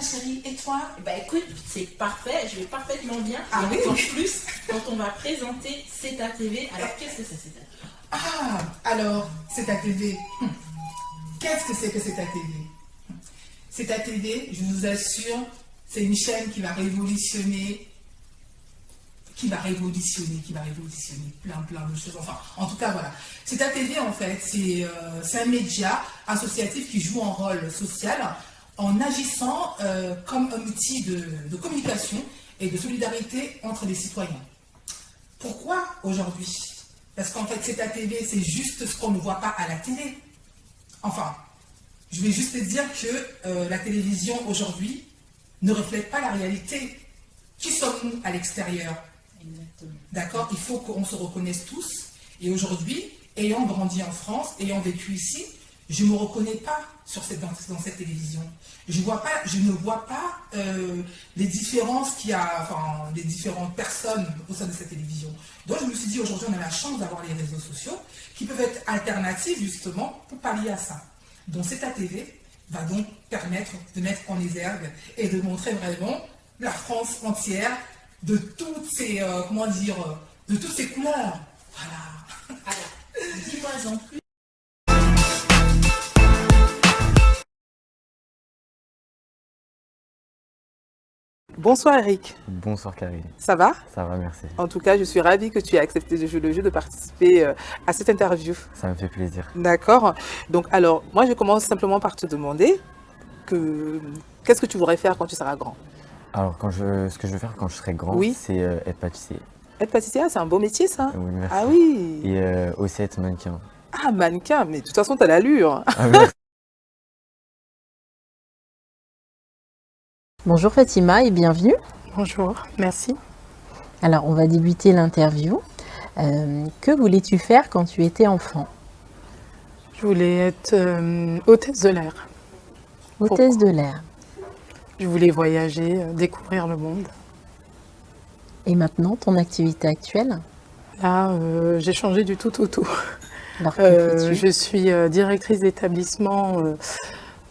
chérie, et toi? Bah écoute, c'est parfait, je vais parfaitement bien. Ah et oui? encore plus quand on va présenter C'est ta TV. Alors qu'est-ce que ça, c'est ta TV? Ah, alors, c'est ta TV. Qu'est-ce que c'est que c'est ta TV? C'est ta TV, je vous assure, c'est une chaîne qui va révolutionner, plein de choses. Enfin, en tout cas, voilà. C'est ta TV, en fait, c'est un média associatif qui joue un rôle social en agissant comme un outil de communication et de solidarité entre les citoyens. Pourquoi aujourd'hui? Parce qu'en fait, c'est ta TV, c'est juste ce qu'on ne voit pas à la télé. Enfin, je vais juste te dire que la télévision aujourd'hui ne reflète pas la réalité. Qui sommes-nous à l'extérieur? Exactement. D'accord? Il faut qu'on se reconnaisse tous. Et aujourd'hui, ayant grandi en France, ayant vécu ici, je ne me reconnais pas dans cette télévision. Je ne vois pas les différences qu'il y a, enfin, les différentes personnes au sein de cette télévision. Donc je me suis dit, aujourd'hui, on a la chance d'avoir les réseaux sociaux qui peuvent être alternatifs justement pour pallier à ça. Donc cette TV va donc permettre de mettre en exergue et de montrer vraiment la France entière de toutes ces, de toutes ces couleurs. Voilà. Alors, dis-moi en plus. Bonsoir Eric, Bonsoir Karine, ça va? ça va, merci. En tout cas, je suis ravie que tu aies accepté de jouer le jeu, de participer à cette interview. Ça me fait plaisir. D'accord. Donc alors, moi je commence simplement par te demander qu'est-ce que tu voudrais faire quand tu seras grand? Alors, ce que je veux faire quand je serai grand, Oui. c'est être pâtissier. Être pâtissier, c'est un beau métier ça? Oui, merci. Ah oui. Et aussi être mannequin. Ah, mannequin, mais de toute façon, tu as l'allure. Ah, merci. Bonjour Fatima et bienvenue. Bonjour, merci. Alors on va débuter l'interview. Que voulais-tu faire quand tu étais enfant? Je voulais être hôtesse de l'air. Hôtesse de l'air. Je voulais voyager, découvrir le monde. Et maintenant ton activité actuelle? Là, j'ai changé du tout au tout. Alors que fais-tu? Je suis directrice d'établissement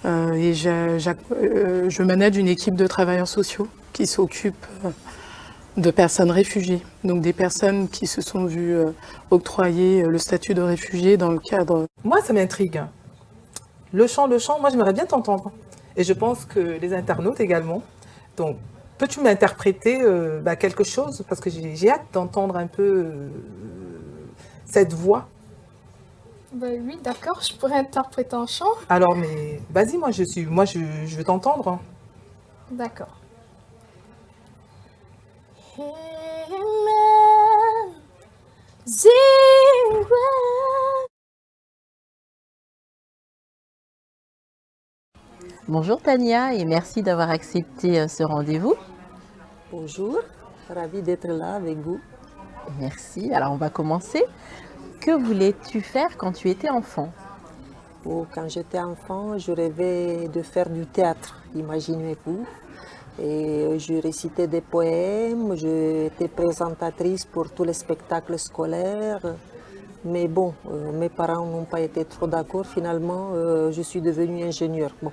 et je manage une équipe de travailleurs sociaux qui s'occupe de personnes réfugiées. Donc des personnes qui se sont vues octroyer le statut de réfugié dans le cadre... Moi, ça m'intrigue. Le chant, moi j'aimerais bien t'entendre. Et je pense que les internautes également. Donc, peux-tu m'interpréter quelque chose? Parce que j'ai hâte d'entendre un peu cette voix. Ben oui, d'accord, je pourrais interpréter en chant. Alors, mais vas-y, je veux t'entendre. D'accord. Bonjour Tania et merci d'avoir accepté ce rendez-vous. Bonjour, ravie d'être là avec vous. Merci. Alors on va commencer. Que voulais-tu faire quand tu étais enfant? Quand j'étais enfant, je rêvais de faire du théâtre, imaginez-vous. Et je récitais des poèmes, j'étais présentatrice pour tous les spectacles scolaires. Mais bon, mes parents n'ont pas été trop d'accord. Finalement, je suis devenue ingénieure. Bon.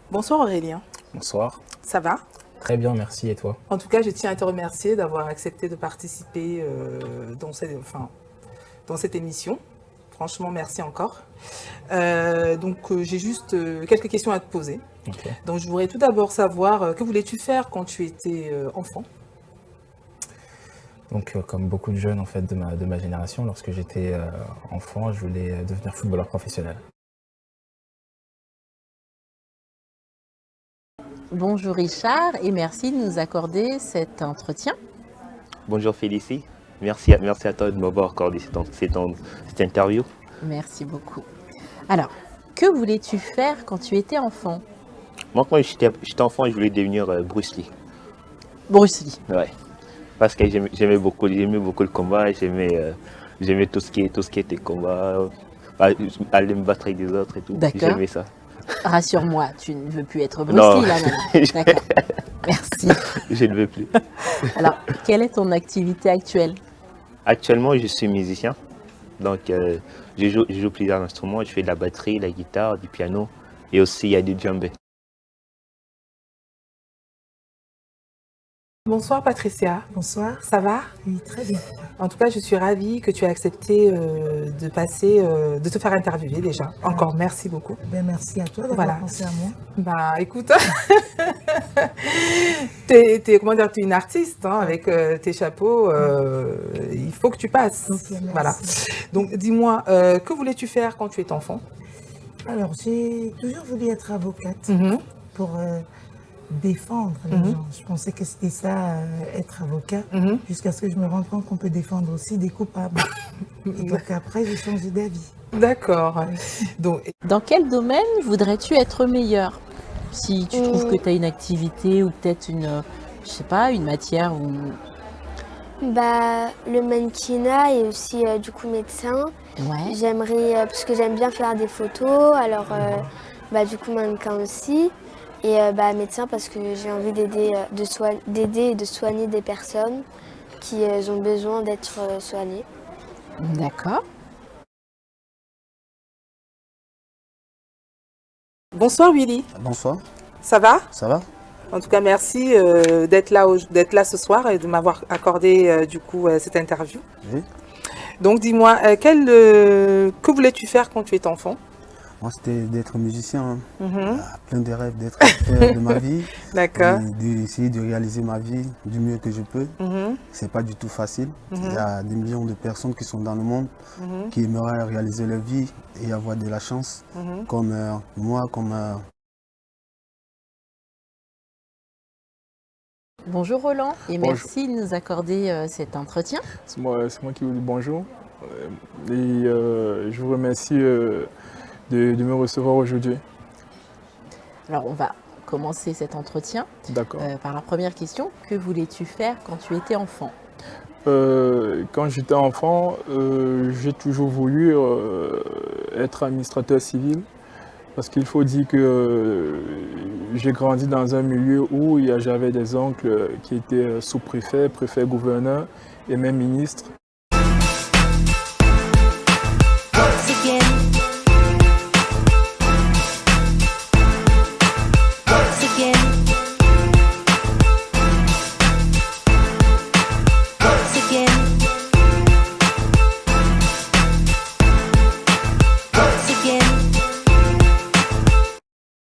Bonsoir Aurélien. Bonsoir. Ça va? Très bien, merci. Et toi? En tout cas, je tiens à te remercier d'avoir accepté de participer dans cette émission. Franchement, merci encore. J'ai juste quelques questions à te poser. Okay. Donc, je voudrais tout d'abord savoir, que voulais-tu faire quand tu étais enfant? Donc, comme beaucoup de jeunes en fait, de ma génération, lorsque j'étais enfant, je voulais devenir footballeur professionnel. Bonjour Richard et merci de nous accorder cet entretien. Bonjour Félicie, merci à toi de m'avoir accordé cette interview. Merci beaucoup. Alors, que voulais-tu faire quand tu étais enfant? Moi, quand j'étais enfant, je voulais devenir Bruce Lee. Bruce Lee? Ouais, parce que j'aimais beaucoup le combat, j'aimais tout ce qui était combat, aller me battre avec des autres et tout. D'accord. J'aimais ça. Rassure-moi, tu ne veux plus être Bruce Lee là maintenant. D'accord. Merci. Je ne veux plus. Alors, quelle est ton activité actuelle? Actuellement, je suis musicien. Donc, je joue plusieurs instruments. Je fais de la batterie, la guitare, du piano et aussi il y a du djembé. Bonsoir Patricia. Bonsoir. Ça va? Oui, très bien. En tout cas, je suis ravie que tu aies accepté de passer, de te faire interviewer déjà. Encore merci beaucoup. Ben, merci à toi d'avoir Voilà. pensé à moi. Bah écoute, t'es comment dire, t'es une artiste hein, avec tes chapeaux. Il faut que tu passes. Ok, merci. Voilà. Donc dis-moi, que voulais-tu faire quand tu étais enfant? Alors, j'ai toujours voulu être avocate pour défendre les gens. Je pensais que c'était ça, être avocat, jusqu'à ce que je me rende compte qu'on peut défendre aussi des coupables. Et donc après, j'ai changé d'avis. D'accord. Donc, Dans quel domaine voudrais-tu être meilleur? Si tu trouves que tu as une activité ou peut-être une, je sais pas, une matière ou... Bah, le mannequinat et aussi du coup médecin. Ouais. J'aimerais, parce que j'aime bien faire des photos, alors bah, du coup mannequin aussi. Et bah, médecin parce que j'ai envie d'aider et de soigner des personnes qui ont besoin d'être soignées. D'accord. bonsoir Willy. Bonsoir, Ça va? ça va? En tout cas, merci d'être là ce soir et de m'avoir accordé du coup cette interview. Oui. Donc dis-moi, que voulais-tu faire quand tu étais enfant? Moi, c'était d'être musicien, plein de rêves d'être acteur de ma vie. D'accord. D'essayer de réaliser ma vie du mieux que je peux. C'est pas du tout facile. Il y a des millions de personnes qui sont dans le monde qui aimeraient réaliser leur vie et avoir de la chance, comme moi, comme... Bonjour Roland et Bonjour. merci de nous accorder cet entretien. C'est moi qui vous dis bonjour. Et je vous remercie de me recevoir aujourd'hui. Alors on va commencer cet entretien D'accord. par la première question. Que voulais-tu faire quand tu étais enfant? Quand j'étais enfant, j'ai toujours voulu être administrateur civil. Parce qu'il faut dire que j'ai grandi dans un milieu où j'avais des oncles qui étaient sous-préfets, préfets-gouverneurs et même ministres. Again.